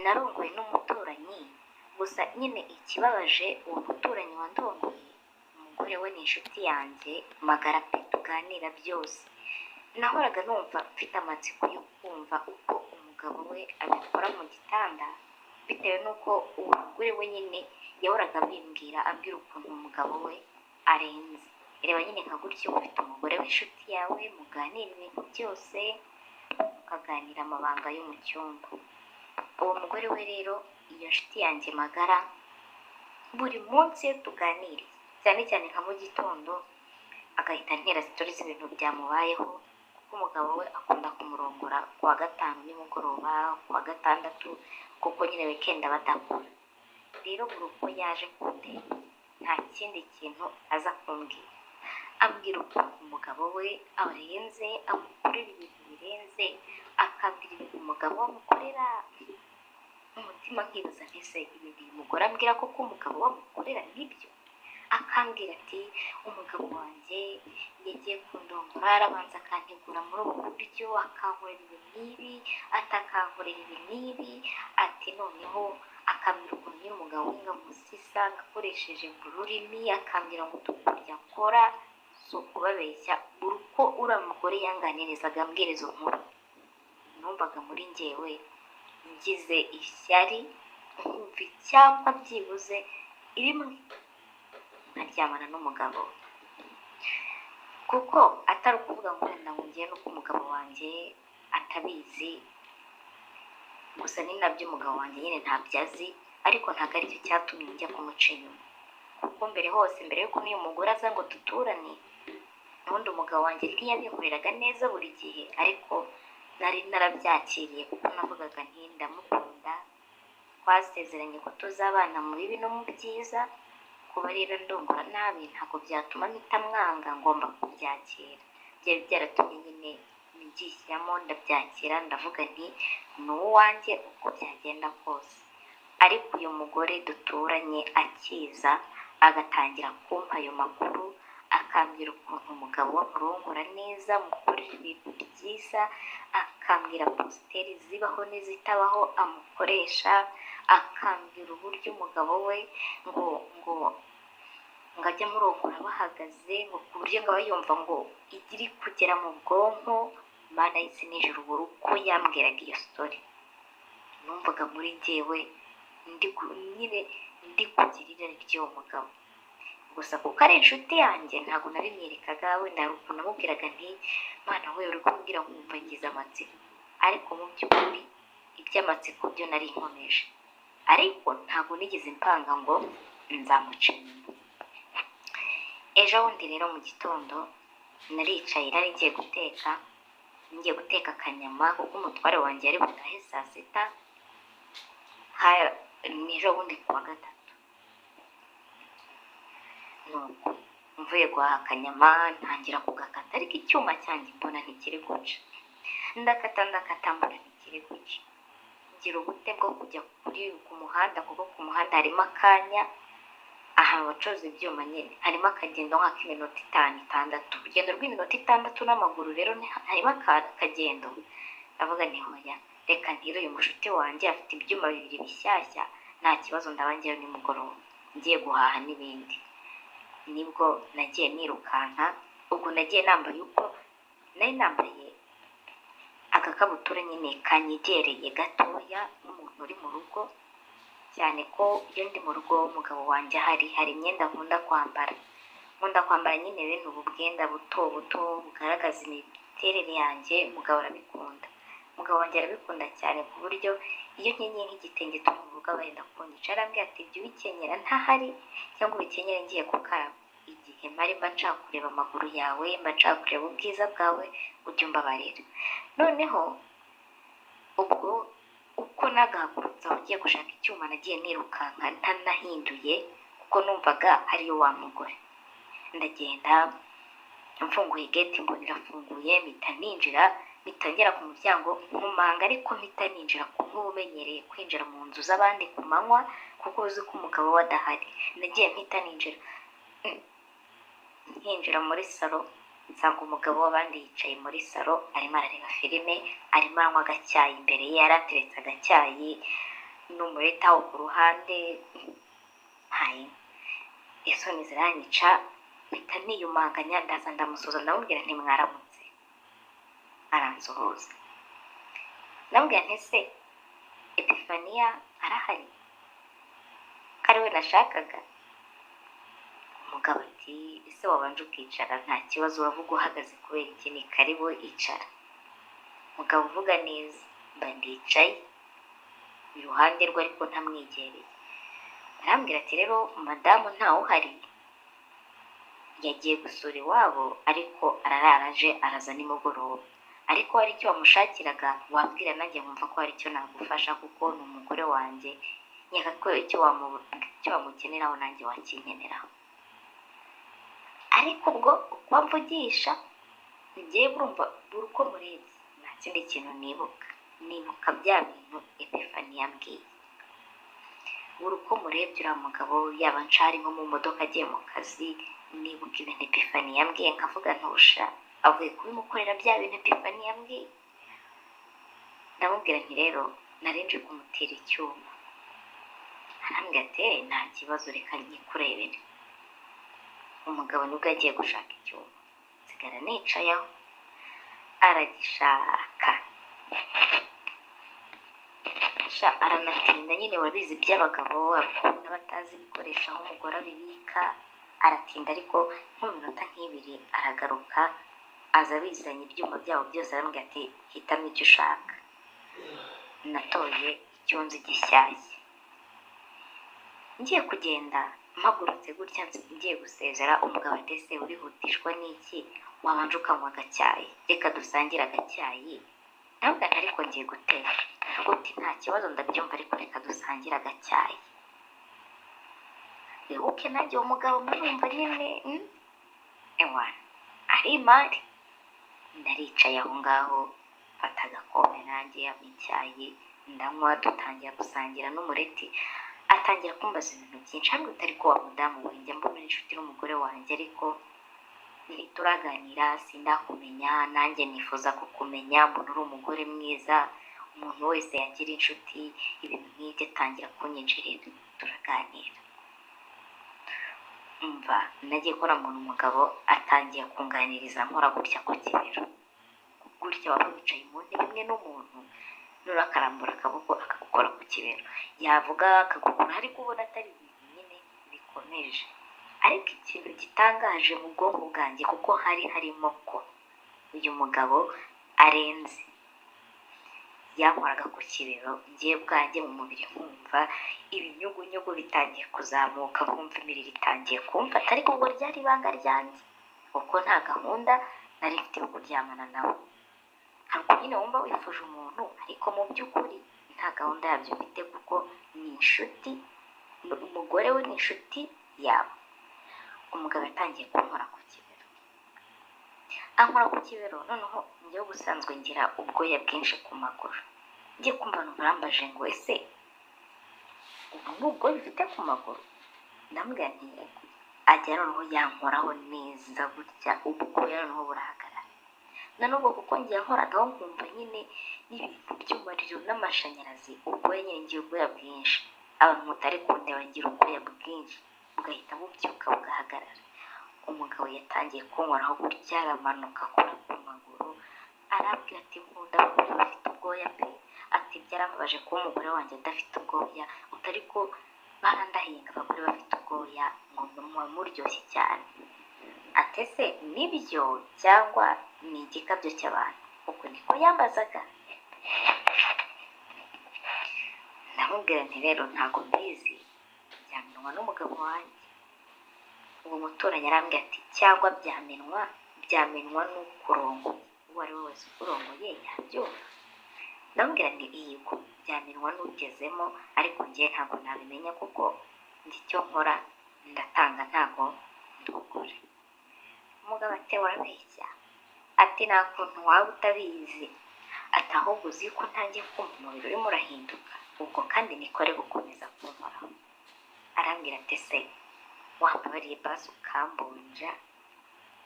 narongoye n'umuturanyi, gusa nyine ikibabaje uwo muturanyi wandongoye umugore we ni inshuti yanjye magara pe tuganira byose. Nahoraga numva mfite amatsiko yo kumva uko umugabo we abikora mu gitanda, bitewe n'uko uwo mugore we nyine yahoraga abimbwira abwira ukuntu umugabo we arenze. Reba nyine nka gutyo ufite umugore w'inshuti yawe muganira ibintu byose, mukaganira amabanga yo mu cyumba. Uwo mugore we rero iyo nshuti yanjye magara, buri munsi iyo tuganiriye cyane cyane nka mu gitondo agahita antera sitori z'ibintu byamubayeho, kuko umugabo we akunda kumurongora kuwa gatanu nimugoroba, kuwa gatandatu, kuko nyine weekend badakora. Rero buri uko yaje kundeba nta kindi kintu aza kumbwira, ambwira ukuntu umugabo we arenze, amukorera ibintu birenze, akambwira ibintu umugabo amukorera. Umutima nkibaza ese ibintu uyu mugore ambwira koko umugabo wamukorera nibyo? Akambwira ati umugabo wanjye yagiye kundongora, arabanza akantegura muri ubu buryo, akankorera ibi n'ibi, atakankorera ibi n'ibi, ati noneho akambwira ukuntu nyine umugabo we ngamusisa ngakoresheje ururimi, akambwira ngo utukurya akora. Si ukubabeshya, buri uko uriya mugore yanganirizaga ambwira izo nkuru, numvaga muri njyewe ngize ishyari, nkumva icyapa byibuze rimwe nkaryamana n'umugabo we. Kuko atari ukuvuga ngo wenda ngo ngiye nuko umugabo wanjye atabizi, gusa ni nabyo umugabo wanjye nyine ntabyo azi, ariko ntabwo aricyo cyatumye njya kumuca inyuma. Kuko mbere hose, mbere yuko n'uyu mugore aza ngo duturane, n'ubundi umugabo wanjye ntiyabinkoreraga neza buri gihe, ariko nari narabyakiriye kuko navugaga nti ndamukunda, twasezeranye ko tuzabana mu bibi no mu byiza. Kuba rero ndongora nabi ntabwo byatuma mpita mwanga, ngomba kubyakira. Byari byaratumye nyine nibyishyiramo ndabyakira, ndavuga nti ni uwanjye uko byagenda kose. Ariko uyu mugore duturanye akiza agatangira kumpa ayo makuru, akambwira ukuntu umugabo we amurongora neza, amukorera ibintu byiza, akambwira positeri zibaho n'izitabaho amukoresha, akambwira uburyo umugabo we ngo ajya amurongora bahagaze, ngo ku buryo ngo aba yumva ngo iri kugera mu bwonko. Mana y'isi n'ijuru, buri uko yambwiraga iyo story numvaga muri njyewe nyine ndi kugira irari ry'uwo mugabo. Gusa kuko ari inshuti yanjye ntabwo nabimwerekaga, wenda hari ukuntu namubwiraga nti Mana we uri kumbwira nkumva ngize amatsiko, ariko mu by'ukuri iby'amatsiko byo nari nkomeje, ariko ntabwo nigeze mpanga ngo nzamuca inyuma. Ejo bundi rero mu gitondo naricaye, nari ngiye guteka akanyama, kuko umutware wanjye yari butahe saa sita, ejo bundi kuwa gatatu. Nuko mvuye guhaha akanyama ntangira kugakata, ariko icyuma cyanjye mbona ntikiri guca, ndakata mbona ntikiri guca. Ngira ubute bwo kujya ku muhanda, kuko ku muhanda harimo akanya, ahantu bacuruza ibyuma nyine harimo akagendo nk'ak'iminota 5-6, urugendo rw'iminota 6 n'amaguru. Rero harimo akagendo, ndavuga nti hoya reka ntire uyu mushuti wanjye afite ibyuma 2 bishyashya, nta kibazo ndabangira nimugoroba ngiye guhaha n'ibindi. Nibwo nagiye nirukanka, ubwo nagiye nambaye uko nari nambaye agakabutura nyine kanyegereye gatoya nk'umuntu uri mu rugo, cyane ko iyo ndi mu rugo umugabo wanjye hari imyenda nkunda kwambara nyine bene ubu bwenda buto bugaragaza imiterere yanjye. Umugabo wanjye arabikunda cyane, ku buryo iyo nkenyeye nk'igitenge cyo mu rugo aba yenda kunyica, arambwira ati jya ubikenyera ntahari, cyangwa ubikenyere ngiye gukaraba. Igihe mba nshaka kureba amaguru yawe, mba nshaka kureba ubwiza bwawe, ujye umbabarira. Noneho ubwo uko nagahagurutse aho ngiye gushaka icyuma, nagiye nirukanka ntanahinduye, kuko numvaga ariyo wa mugore. Ndagenda mfunguye gate, mbona irafunguye, mpita ninjira, mpita ngera ku muryango nkomanga, ariko mpita ninjira nk'umenyereye kwinjira mu nzu z'abandi ku manywa, kuko uzi ko umugabo we adahari. Nagiye mpita ninjira muri salo, nsanga umugabo w'abandi yicaye muri salo arimo arareba filime, arimo anywa agacyayi. Imbere ye yarateretse agacyayi, n'umureta wo ku ruhande, hayi isoni ziranyica mpita niyumanganya ndaza ndamusuhuza ndamubwira nti mwaramutse, aransuhuza ndamubwira nti se Epifaniya arahari ko ari we nashakaga? Umugabo ati ese wabanje ukicara, nta kibazo uravuga uhagaze kubera iki? Ni karibu icara. Umugabo uvuga neza, mba ndicaye iruhande rwe ariko ntamwegereye. Arambwira ati rero madamu ntawe uhari, yagiye gusura iwabo ariko ararara aje araza nimugoroba, ariko hari icyo wamushakiraga wabwira nanjye nkumva ko hari icyo nagufasha kuko ni umugore wanjye, nkeka ko icyo wamukeneraho nanjye wakinkeneraho. Ariko ubwo uko mvugisha ngiye burumva buri uko murebye nta kindi kintu nibuka bya bintu Epifani yambwiye. Buri uko murebye uriya mugabo yaba nshari nko mu modoka agiye mu kazi, nibuka ibintu Epifani yambwiye nkavuga ntusha avuye kubimukorera bya bintu Epifani yambwiye. Ndamubwira nti rero narinje kumutera icyuma. Arambwira ati nta kibazo reka nyikurebere. Umugabo nibwo yagiye gushaka icyuma, nsigara nicayeho aragishaka, aranatinda nyine wabizi by'abagabo abakobwa batazi ibikoresho aho umugore abibika, aratinda ariko nk'iminota nk'ibiri aragaruka aza abizanye ibyuma byabo byose, arambwira ati hitamo icyo ushaka. Natoye icyo nzi gishyashya. Ngiye kugenda mpagurutse gutya ngiye gusezera, umugabo ati ese urihutishwa n'iki? Wabanje ukanywa agacyayi, reka dusangire agacyayi. Ntabwo ariko ngiye gutera uti nta kibazo ndabyumva ariko reka dusangire agacyayi. Wibuke nanjye uwo mugabo murumva nyine ewana ari imari. Ndaricaye aho ngaho mfata agakombe nanjye yanywa icyayi ndanywa, dutangira gusangira n'umureti. Atangira kumbaza ibintu byinshi, ariko utari ko wa mudamu we njya mbona inshuti n'umugore wanjye ariko ntituraganira, sindakumenya, nanjye nifuza kukumenya, mbona uri umugore mwiza, umuntu wese yagira inshuti, ibintu nk'ibyo atangira kunyinjirira turaganira. Umva nagiye kora mbona umugabo atangiye kunganiriza nkora gutya ku kibero, gutya waba wicaye mu ntebe imwe n'umuntu nura akarambura akaboko akagukora ku kibero, yavuga akagukora ariko ubona atari ibintu nyine bikomeje. Ariko ikintu gitangaje mu bwonko bwanjye kuko hari harimo ko uyu mugabo arenze, yankoraga ku kibero ngiye bwanjye mu mubiri nkumva ibinyugunyugu bitangiye kuzamuka, nkumva imirire itangiye kumfata, ariko ubwo ryari ibanga ryanjye kuko nta gahunda nari mfite yo kuryamana nawe. Ntabwo nyine wumva wifuje umuntu ariko mu by'ukuri nta gahunda yabyo mfite kuko ni inshuti, umugore we ni inshuti yabo. Umugabo yatangiye kunkora ku kibero, ankora ku kibero, noneho njyewe ubusanzwe ngira ubwoya bwinshi ku maguru. Ngiye kumva numva arambaje ngo ese ubu ni ubwoya ufite ku maguru? Ndamubwira nti yego. Ajya noneho yankoraho neza gutya, ubwoya noneho burahagarara. Nanubwo kuko ngiye nkoragaho nkumva nyine n'ibintu by'umuriro n'amashanyarazi, ubwoya nyine ngira ubwoya bwinshi. Abantu mutari kundeba ngira ubwoya bwinshi bugahita bubyuka bugahagarara. Umugabo yatangiye kunkoraho gutya, aramanuka akora ku maguru, arabwira ati nkunda kuba bafite ubwoya pe, ati byarambabaje kuba umugore wanjye adafite ubwoya, utari ko barandahinga abagore bafite ubwoya ngo muba muryoshye cyane. Ati ese nibyo cyangwa ni igikabyo cy'abantu? Uko niko yambazaga. Ndamubwira nti rero ntabwo mbizi, byamenywa n'umugabo wanjye. Uwo muturanyi arambwira ati cyangwa byamenywa n'ukurongoye, uwo ari we wese ukurongoye yabyumva. Ndamubwira nti yego byamenywa n'ugezemo, ariko njye ntabwo nabimenya kuko ndi icyo nkora ndatanga ntabwo ndugure. Umugabo ati warabeshya, ati nta kuntu waba utabizi, ati ahubwo uzi ko ntangiye kumva umubiri urimo urahinduka, ubwo kandi nikore gukomeza kunkoraho. Arambwira ati se wambabariye basi ukambunja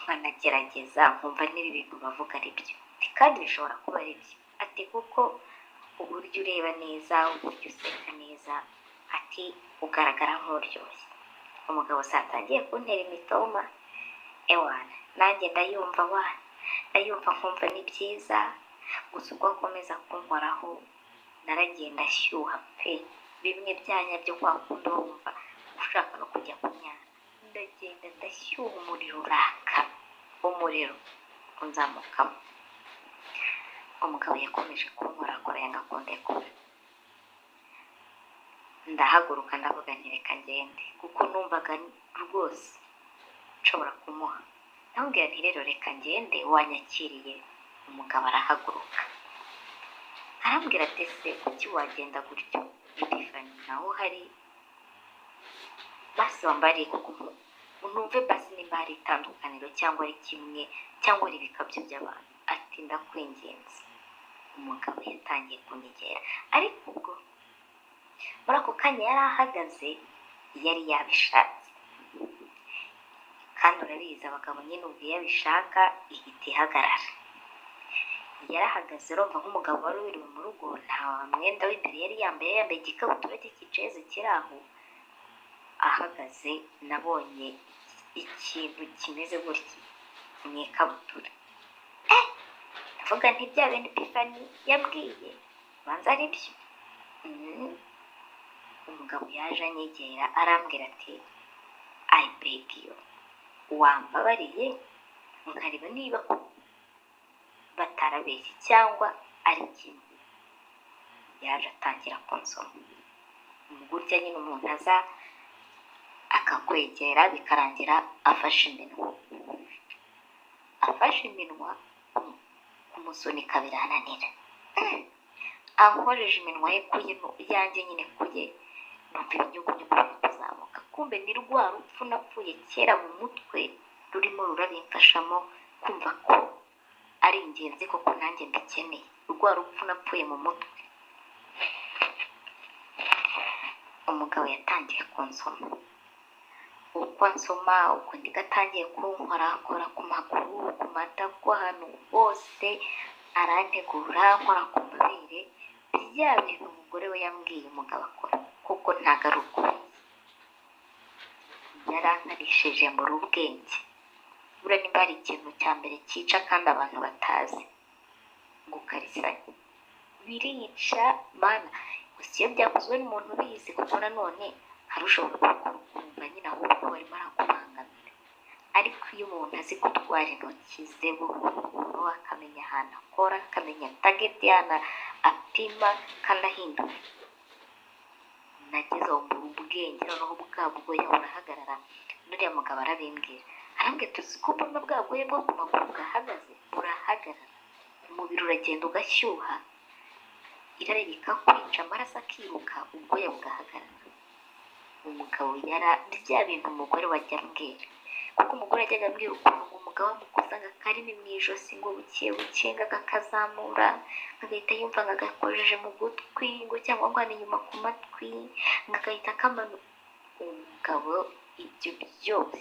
nkanagerageza nkumva n'ibi bintu bavuga ari byo? Ati kandi bishobora kuba ari byo, ati kuko uburyo ureba neza, uburyo useka neza aransubiza ati ugaragara nk'uryoshye. Umugabo se atangiye kuntera imitoma, ewana nanjye ndayumva ndayumva nkumva ni byiza, gusa ubwo akomeza kunkoraho naragiye ndashyuha pe, bimwe byanya byo kwa kundi wumva ushaka no kujya kunyara, ndagenda ndashyuha, umuriro uraka, umuriro unzamukamo. Umugabo yakomeje kunkorakora yanga kundekura, ndahaguruka ndavuga nti reka ngende, kuko numvaga rwose nshobora kumuha. Ndamubwira nti rero reka ngende, wanyakiriye? Umugabo arahaguruka arambwira ati ese kuki wagenda gutyo Epifani, naho hari basi wambariye kuko numve basi nimba hari itandukaniro cyangwa ari kimwe cyangwa ari ibikabyo by'abantu. Ati ndakwinginze. Umugabo yatangiye kunyegera, ariko ubwo muri ako kanya yari ahagaze, yari yabishatse, kandi urabizi abagabo nyine ubwo iyo abishaka ihita ihagarara. Yarahagaze urumva nk'umugabo wari wiriwe mu rugo, nta mwenda w'imbere yari yambaye igikabutura cye cy'iceze kiri aho ahagaze. Nabonye ikintu kimeze gutya mu ikabutura, ndavuga nti bya bintu Epifani yambwiye banza ari byo. Umugabo yaje anyegera arambwira ati I beg you, wambabariye nkareba niba batarabeshye cyangwa ari kimwe. Yaje atangira kunsoma, gutya nyine umuntu aza akakwegera bikarangira afashe iminwa, kumusunika birananira, ankoreje iminwa ye yanjye nyine kuye, numva ibinyugunyugu biri kuzamuka. Kumbe ni rwa rupfu napfuye kera mu mutwe rurimo rurabimfashamo kumva ko ari ingenzi koko nanjye mbikeneye. Rwa rupfu napfuye mu mutwe. Umugabo yatangiye kunsoma, uko ansoma uko ndigatangiye kunkorakora ku maguru, ku matako, ahantu hose arantegura, nkora ku mabere, bya bintu umugore we yambwiye umugabo akora, kuko ntago ari ukuri. Yarankarishije mbura ubwenge. Buriya nimba hari ikintu cya mbere cyica kandi abantu batazi, gukarisanya birica mana. Gusa iyo byakozwe n'umuntu ubizi, kuko nanone hari ushobora kumva nyine ahubwo barimo arakubangamira. Ariko iyo umuntu azi gutwara intoki ze buhoro, akamenya ahantu akora, akamenya tageti yana apima kandi ahindura, nageze aho mbura ubwenge. Noneho bwa bwoya burahagarara. Nuriya mugabo arabimbwira, arambwira tuzi ko mbona bwa bwoya bwo ku maguru bwahagaze, burahagarara, umubiri uragenda ugashyuha, irari rikakwica, amaraso akiruka, ubwoya bugahagarara. Umugabo bya bintu umugore wajya ambwira, kuko umugore yajyaga ambwira ukuntu umugabo amukozaga akarimi mu ijosi ngo buke buke, ngakazamura, agahita yumva ngagakojeje mu gutwi, ngo cyangwa ngo hano inyuma ku matwi, ngagahita kamanuka. Umugabo ibyo byose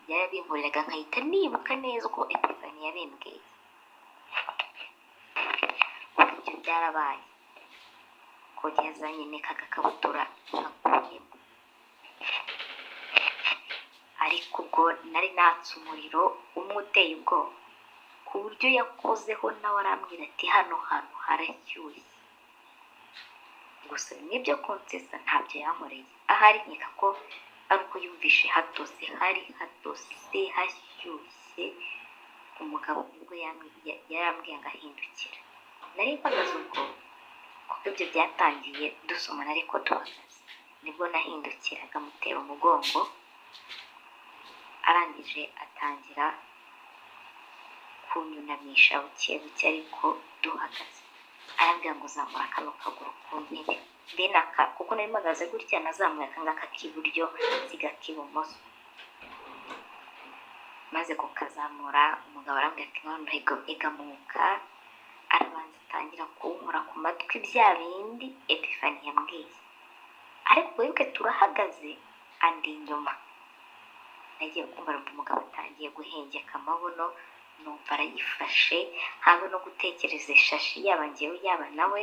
yarabinkoreraga, nkahita nibuka neza uko Epifani yabimbwiye. Ibyo byarabaye kugeza nyine kagakabutura nakuyemo. Ariko ubwo nari natse umuriro umwe uteye ubwoba, ku buryo yakozeho nawe arambwira ati hano hantu harashyushye. Gusa n'ibyo kunsesa ntabyo yankoreye, ahari nkeka ko ari uko yumvishe hatose, hari hatose hashyushye. Umugabo ubwo yarambwiye ngahindukira, nari mpagaze ubwo, kuko ibyo byatangiye dusomana ariko duhagaze. Nibwo nahindukiraga mutera umugongo, arangije atangira kunyunamisha buke buke ariko duhagaze. Arambwira ngo zamura kano kaguru ku ntebe, kuko nari mpagaze gutya, nazamuye akangaka k'iburyo nsiga k'ibumoso. Maze kukazamura, umugabo arambwira ati noneho igamuka. Arabanza atangira kunkora ku matwi bya bindi Epifani yambwiye, ariko wibuke turahagaze andi inyuma. Nagiye kumva umugabo atangiye guhengeka amabuno, numva arayifashe, habe no gutekereza ishashi, yaba njyewe yaba nawe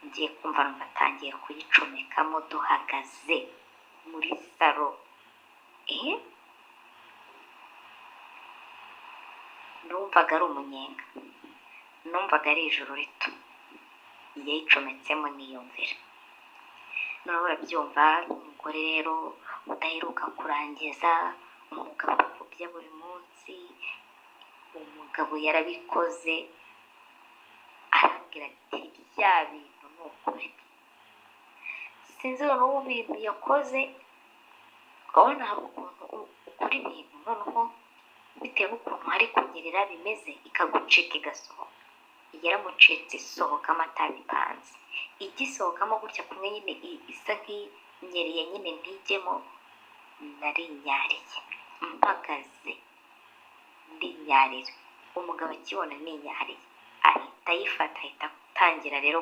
ngiye kumva numva atangiye kuyicomekamo duhagaze muri salo. Numvaga ari umunyenga, numvaga ari ijoro rito yayicometsemo niyumvira. Noneho urabyumva, umugore rero udaheruka kurangiza, umugabo upfubya buri munsi, umugabo yarabikoze, arambwira ati bya bintu ni ukuri. Sinzi noneho ibintu yakoze, ukabona hari ukuntu ukora ibintu noneho bitewe n'ukuntu hari kunyerera bimeze ikagucika igasohoka. Yaramucitse isohokamo atabipanze, igisohokamo gutya kumwe nyine isa nk'inyereye nyine ntigemo, narinyariye mpagaze ndinyarira. Umugabo akibona ninyariye ahita ayifata, ahita atangira rero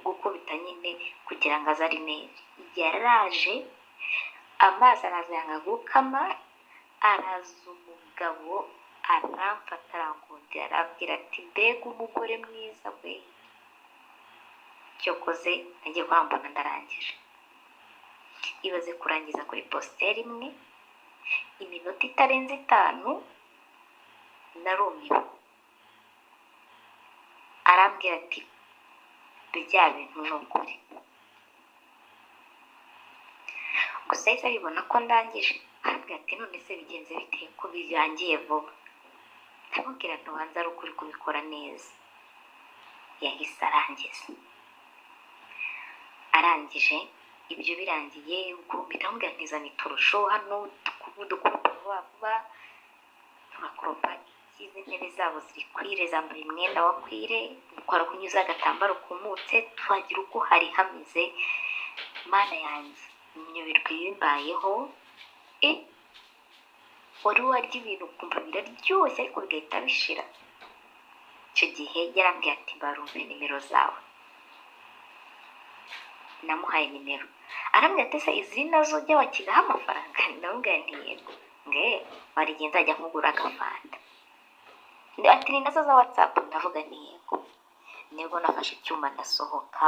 gukubita nyine kugira ngo aze ari neza. Yaraje amazi araza yanga gukama, araza umugabo aramfata arangundira arabwira ati mbega umugore mwiza we. Cyokoze nagiye kwambona ndarangije. Ibaze kurangiza kuri positeri imwe iminota itarenze 5, narumiwe. Arambwira ati bya bintu ni ukuri. Gusa yahise abibona ko ndangije, arambwira ati none se bigenze bite ko birangiye vuba? Ndamubwira ntubanza ari ukuri kubikora neza. Yahise arangiza. Arangije ibyo birangiye, ubwo ndamubwira ntizane turusho hano dukubita vuba vuba, turakoropa. Izi ntebe zabo ziri kwire, zambaye umwenda wa kwire, dukora kunyuza agatambaro kumutse, twagira uko hari hameze. Mana yanjye inyobirwa ibimbayeho. Wari warya ibintu ukumva biraryoshye ariko bigahita bishira. Icyo gihe yarambwiye ati barumve nimero zawe. Namuhaye nimero, arambwira ati se izi nazo jya wakiraho amafaranga? Ndamubwira nti yego. Warigiye nzajya nkugura agafanta. Ati ni nazo za WhatsApp? Ndavuga nti yego. Nibwo nafashe icyuma ndasohoka,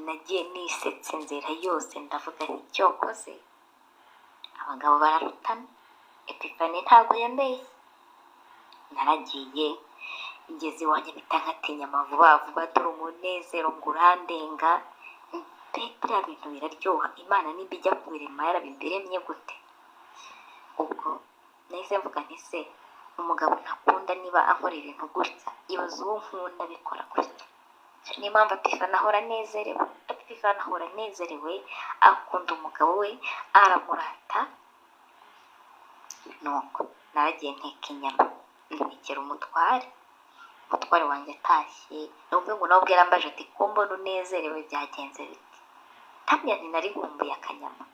nagiye nisetse inzira yose, ndavuga nti cyokoze abagabo bararutana. Epifani ntabwo yambeshye. Naragiye ngeze iwanjye mpita nkatinya vuba vuba, dore umunezero ngo urandenga. Biriya bintu biraryoha. Imana nimba ijya kubirema yarabibiremye gute? Ubwo nahise mvuga nti se umugabo ntakunda niba akora ibintu gutya, ibaze uwo nkunda bikora gutya. Niyo mpamvu Epifani ahora anezerewe. Epifani ahora anezerewe, akunda umugabo we, aramurata. Nuko naragiye nteka inyama ntekera umutware wanjye atashye. Nubwo ngo nawe ubwe yarambaje ati ko mbona unezerewe byagenze bite? Ndamubwira nti nari nkumbuye akanyama.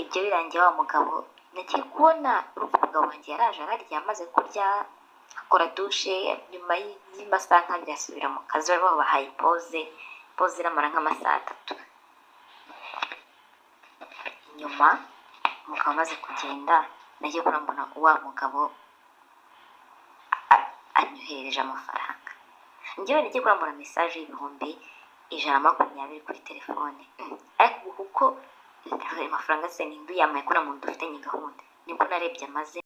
Ibyo birangiye wa mugabo nagiye kubona umugabo wanjye yaraje ararya, amaze kurya akora dushe, nyuma y'amasaha nk'abiri asubira mu kazi. Bari babahaye poze iramara nk'amasaha 3. Nyuma umugabo amaze kugenda, nagiye kurambona wa mugabo anyohereje amafaranga. Njyewe nagiye kurambona message y'ibihumbi 120 kuri telefone. Ariko kuko amafaranga se nindu yamaye ko na muntu dufitanye gahunda, nibwo narebye amaze